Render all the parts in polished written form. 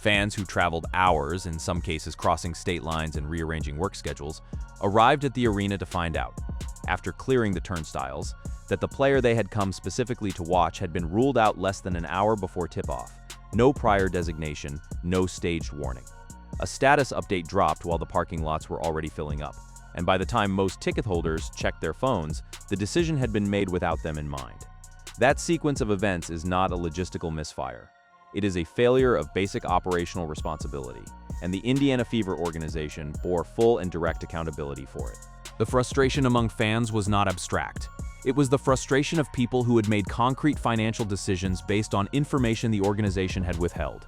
Fans who traveled hours, in some cases crossing state lines and rearranging work schedules, arrived at the arena to find out, after clearing the turnstiles, that the player they had come specifically to watch had been ruled out less than an hour before tip-off. No prior designation, no staged warning. A status update dropped while the parking lots were already filling up, and by the time most ticket holders checked their phones, the decision had been made without them in mind. That sequence of events is not a logistical misfire. It is a failure of basic operational responsibility, and the Indiana Fever organization bore full and direct accountability for it. The frustration among fans was not abstract. It was the frustration of people who had made concrete financial decisions based on information the organization had withheld.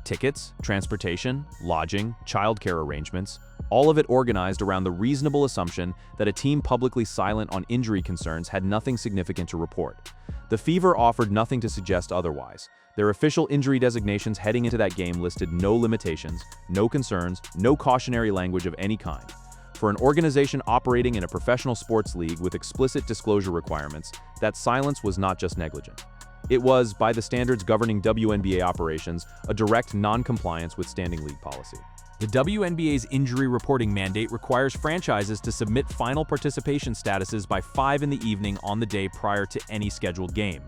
Tickets, transportation, lodging, childcare arrangements, all of it organized around the reasonable assumption that a team publicly silent on injury concerns had nothing significant to report. The Fever offered nothing to suggest otherwise. Their official injury designations heading into that game listed no limitations, no concerns, no cautionary language of any kind. For an organization operating in a professional sports league with explicit disclosure requirements, that silence was not just negligent. It was, by the standards governing WNBA operations, a direct non-compliance with standing league policy. The WNBA's injury reporting mandate requires franchises to submit final participation statuses by 5 in the evening on the day prior to any scheduled game.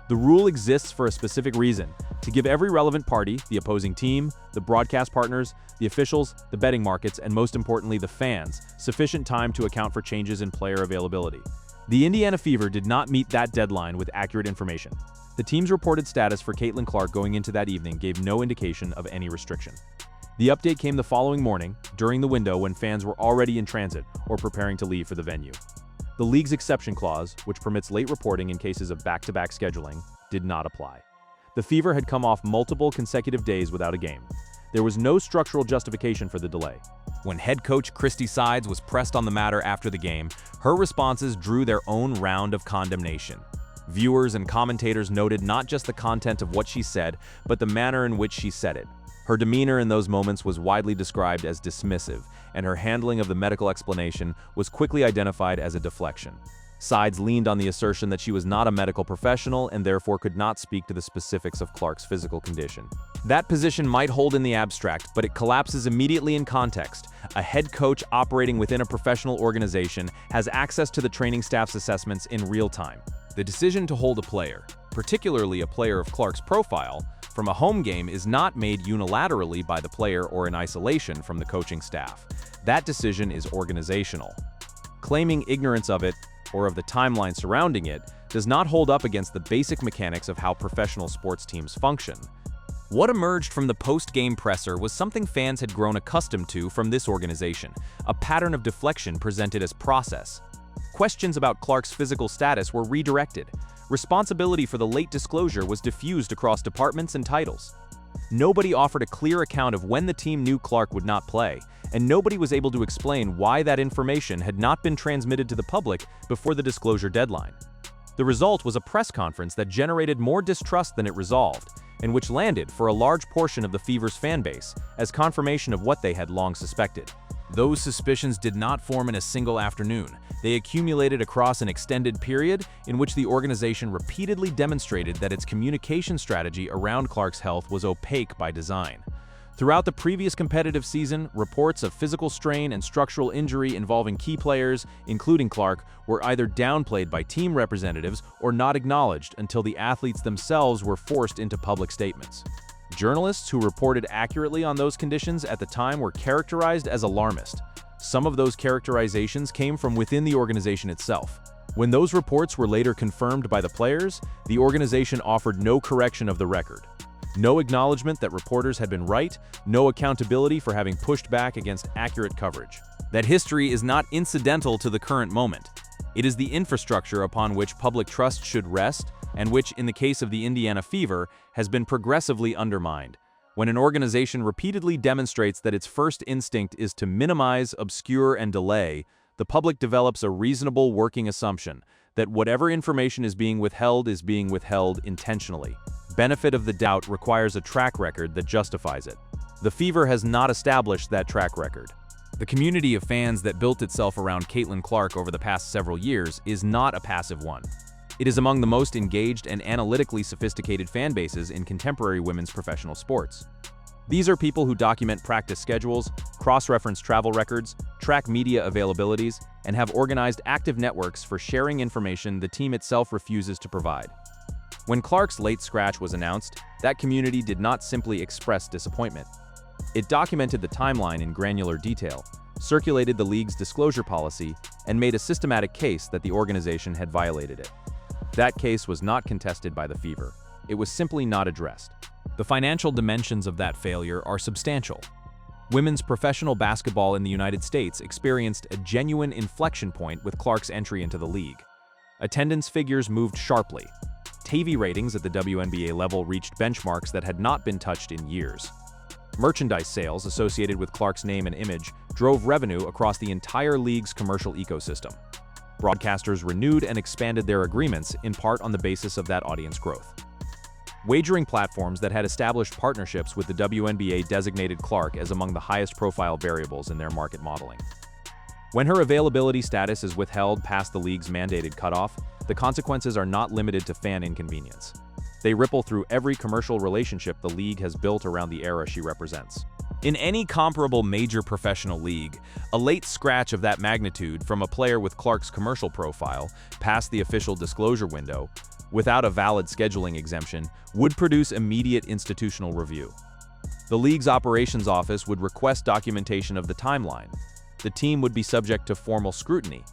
The rule exists for a specific reason: to give every relevant party, the opposing team, the broadcast partners, the officials, the betting markets, and most importantly, the fans, sufficient time to account for changes in player availability. The Indiana Fever did not meet that deadline with accurate information. The team's reported status for Caitlin Clark going into that evening gave no indication of any restriction. The update came the following morning, during the window when fans were already in transit or preparing to leave for the venue. The league's exception clause, which permits late reporting in cases of back-to-back scheduling, did not apply. The Fever had come off multiple consecutive days without a game. There was no structural justification for the delay. When head coach Christie Sides was pressed on the matter after the game, her responses drew their own round of condemnation. Viewers and commentators noted not just the content of what she said, but the manner in which she said it. Her demeanor in those moments was widely described as dismissive, and her handling of the medical explanation was quickly identified as a deflection. Sides leaned on the assertion that she was not a medical professional and therefore could not speak to the specifics of Clark's physical condition. That position might hold in the abstract, but it collapses immediately in context. A head coach operating within a professional organization has access to the training staff's assessments in real time. The decision to hold a player, particularly a player of Clark's profile, from a home game is not made unilaterally by the player or in isolation from the coaching staff. That decision is organizational. Claiming ignorance of it, or of the timeline surrounding it, does not hold up against the basic mechanics of how professional sports teams function. What emerged from the post-game presser was something fans had grown accustomed to from this organization, a pattern of deflection presented as process. Questions about Clark's physical status were redirected. Responsibility for the late disclosure was diffused across departments and titles. Nobody offered a clear account of when the team knew Clark would not play, and nobody was able to explain why that information had not been transmitted to the public before the disclosure deadline. The result was a press conference that generated more distrust than it resolved, and which landed, for a large portion of the Fever's fan base, as confirmation of what they had long suspected. Those suspicions did not form in a single afternoon. They accumulated across an extended period in which the organization repeatedly demonstrated that its communication strategy around Clark's health was opaque by design. Throughout the previous competitive season, reports of physical strain and structural injury involving key players, including Clark, were either downplayed by team representatives or not acknowledged until the athletes themselves were forced into public statements. Journalists who reported accurately on those conditions at the time were characterized as alarmist. Some of those characterizations came from within the organization itself. When those reports were later confirmed by the players, the organization offered no correction of the record. No acknowledgement that reporters had been right, no accountability for having pushed back against accurate coverage. That history is not incidental to the current moment. It is the infrastructure upon which public trust should rest, and which, in the case of the Indiana Fever, has been progressively undermined. When an organization repeatedly demonstrates that its first instinct is to minimize, obscure, and delay, the public develops a reasonable working assumption that whatever information is being withheld intentionally. Benefit of the doubt requires a track record that justifies it. The Fever has not established that track record. The community of fans that built itself around Caitlin Clark over the past several years is not a passive one. It is among the most engaged and analytically sophisticated fan bases in contemporary women's professional sports. These are people who document practice schedules, cross-reference travel records, track media availabilities, and have organized active networks for sharing information the team itself refuses to provide. When Clark's late scratch was announced, that community did not simply express disappointment. It documented the timeline in granular detail, circulated the league's disclosure policy, and made a systematic case that the organization had violated it. That case was not contested by the Fever. It was simply not addressed. The financial dimensions of that failure are substantial. Women's professional basketball in the United States experienced a genuine inflection point with Clark's entry into the league. Attendance figures moved sharply. TV ratings at the WNBA level reached benchmarks that had not been touched in years. Merchandise sales associated with Clark's name and image drove revenue across the entire league's commercial ecosystem. Broadcasters renewed and expanded their agreements in part on the basis of that audience growth. Wagering platforms that had established partnerships with the WNBA designated Clark as among the highest-profile variables in their market modeling. When her availability status is withheld past the league's mandated cutoff, the consequences are not limited to fan inconvenience. They ripple through every commercial relationship the league has built around the era she represents. In any comparable major professional league, a late scratch of that magnitude from a player with Clark's commercial profile past the official disclosure window, without a valid scheduling exemption, would produce immediate institutional review. The league's operations office would request documentation of the timeline. The team would be subject to formal scrutiny.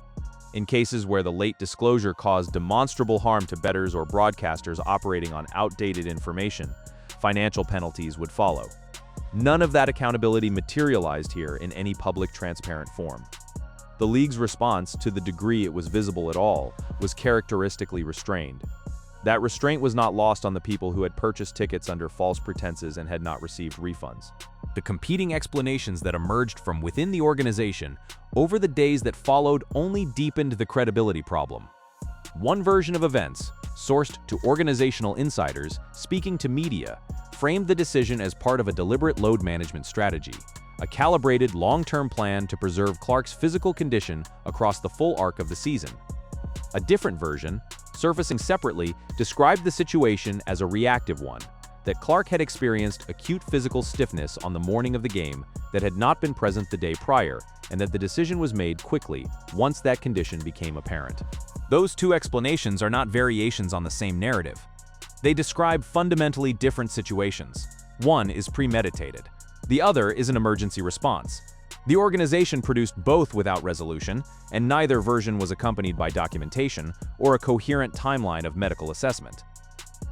In cases where the late disclosure caused demonstrable harm to bettors or broadcasters operating on outdated information, financial penalties would follow. None of that accountability materialized here in any public, transparent form. The league's response, to the degree it was visible at all, was characteristically restrained. That restraint was not lost on the people who had purchased tickets under false pretenses and had not received refunds. The competing explanations that emerged from within the organization over the days that followed only deepened the credibility problem. One version of events, sourced to organizational insiders, speaking to media, framed the decision as part of a deliberate load management strategy, a calibrated long-term plan to preserve Clark's physical condition across the full arc of the season. A different version, surfacing separately, described the situation as a reactive one, that Clark had experienced acute physical stiffness on the morning of the game that had not been present the day prior, and that the decision was made quickly once that condition became apparent. Those two explanations are not variations on the same narrative. They describe fundamentally different situations. One is premeditated. The other is an emergency response. The organization produced both without resolution, and neither version was accompanied by documentation or a coherent timeline of medical assessment.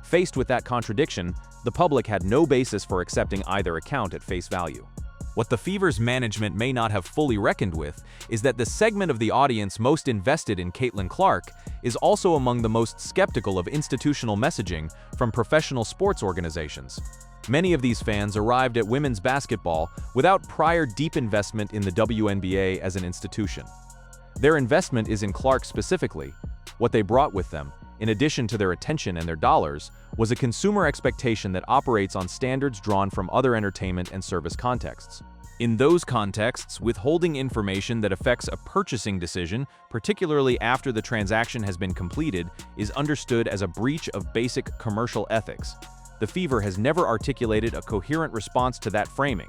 Faced with that contradiction, the public had no basis for accepting either account at face value. What the Fever's management may not have fully reckoned with is that the segment of the audience most invested in Caitlin Clark is also among the most skeptical of institutional messaging from professional sports organizations. Many of these fans arrived at women's basketball without prior deep investment in the WNBA as an institution. Their investment is in Clark specifically. What they brought with them, in addition to their attention and their dollars, was a consumer expectation that operates on standards drawn from other entertainment and service contexts. In those contexts, withholding information that affects a purchasing decision, particularly after the transaction has been completed, is understood as a breach of basic commercial ethics. The Fever has never articulated a coherent response to that framing.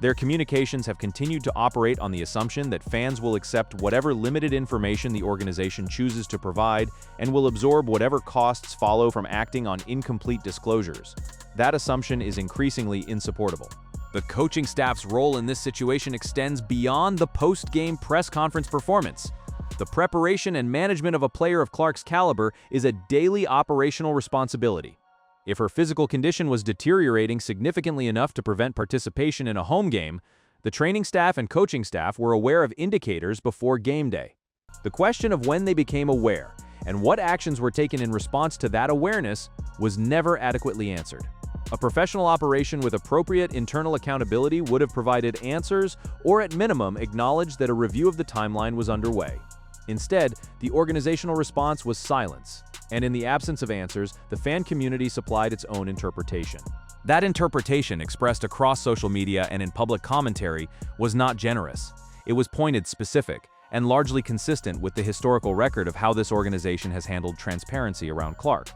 Their communications have continued to operate on the assumption that fans will accept whatever limited information the organization chooses to provide and will absorb whatever costs follow from acting on incomplete disclosures. That assumption is increasingly insupportable. The coaching staff's role in this situation extends beyond the post-game press conference performance. The preparation and management of a player of Clark's caliber is a daily operational responsibility. If her physical condition was deteriorating significantly enough to prevent participation in a home game, the training staff and coaching staff were aware of indicators before game day. The question of when they became aware and what actions were taken in response to that awareness was never adequately answered. A professional operation with appropriate internal accountability would have provided answers or at minimum acknowledged that a review of the timeline was underway. Instead, the organizational response was silence. And in the absence of answers, the fan community supplied its own interpretation. That interpretation, expressed across social media and in public commentary, was not generous. It was pointed, specific, and largely consistent with the historical record of how this organization has handled transparency around Clark.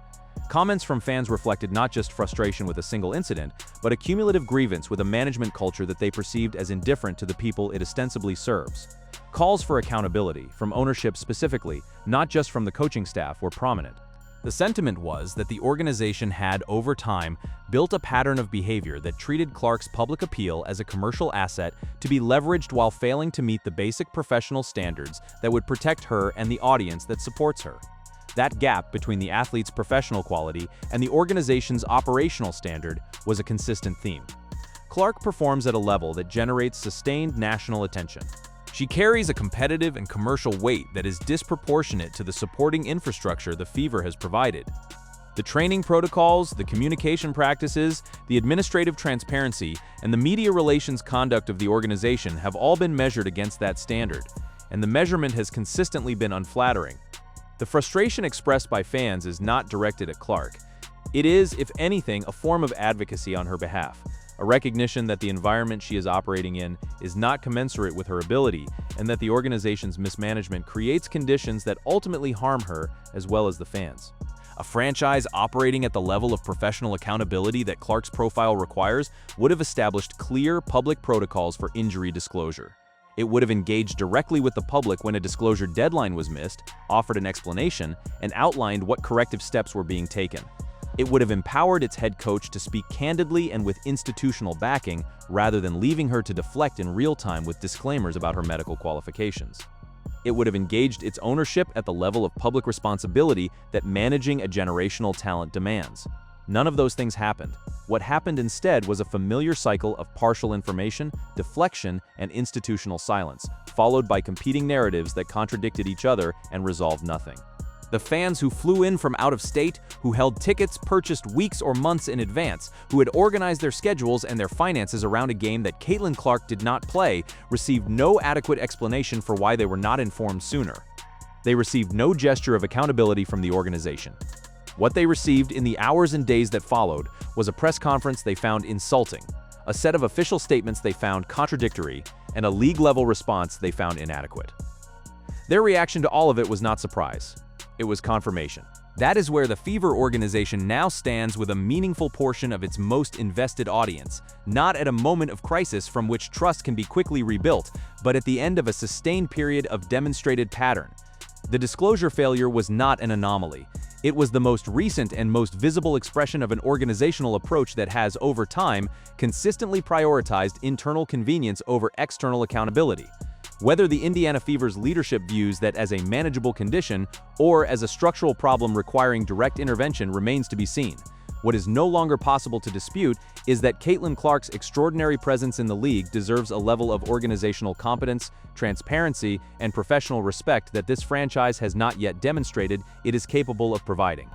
Comments from fans reflected not just frustration with a single incident, but a cumulative grievance with a management culture that they perceived as indifferent to the people it ostensibly serves. Calls for accountability, from ownership specifically, not just from the coaching staff, were prominent. The sentiment was that the organization had, over time, built a pattern of behavior that treated Clark's public appeal as a commercial asset to be leveraged while failing to meet the basic professional standards that would protect her and the audience that supports her. That gap between the athlete's professional quality and the organization's operational standard was a consistent theme. Clark performs at a level that generates sustained national attention. She carries a competitive and commercial weight that is disproportionate to the supporting infrastructure the Fever has provided. The training protocols, the communication practices, the administrative transparency, and the media relations conduct of the organization have all been measured against that standard, and the measurement has consistently been unflattering. The frustration expressed by fans is not directed at Clark. It is, if anything, a form of advocacy on her behalf, a recognition that the environment she is operating in is not commensurate with her ability, and that the organization's mismanagement creates conditions that ultimately harm her as well as the fans. A franchise operating at the level of professional accountability that Clark's profile requires would have established clear public protocols for injury disclosure. It would have engaged directly with the public when a disclosure deadline was missed, offered an explanation, and outlined what corrective steps were being taken. It would have empowered its head coach to speak candidly and with institutional backing, rather than leaving her to deflect in real time with disclaimers about her medical qualifications. It would have engaged its ownership at the level of public responsibility that managing a generational talent demands. None of those things happened. What happened instead was a familiar cycle of partial information, deflection, and institutional silence, followed by competing narratives that contradicted each other and resolved nothing. The fans who flew in from out of state, who held tickets purchased weeks or months in advance, who had organized their schedules and their finances around a game that Caitlin Clark did not play, received no adequate explanation for why they were not informed sooner. They received no gesture of accountability from the organization. What they received in the hours and days that followed was a press conference they found insulting, a set of official statements they found contradictory, and a league-level response they found inadequate. Their reaction to all of it was not surprise. It was confirmation. That is where the Fever organization now stands, with a meaningful portion of its most invested audience, not at a moment of crisis from which trust can be quickly rebuilt, but at the end of a sustained period of demonstrated pattern. The disclosure failure was not an anomaly. It was the most recent and most visible expression of an organizational approach that has, over time, consistently prioritized internal convenience over external accountability. Whether the Indiana Fever's leadership views that as a manageable condition or as a structural problem requiring direct intervention remains to be seen. What is no longer possible to dispute is that Caitlin Clark's extraordinary presence in the league deserves a level of organizational competence, transparency, and professional respect that this franchise has not yet demonstrated it is capable of providing.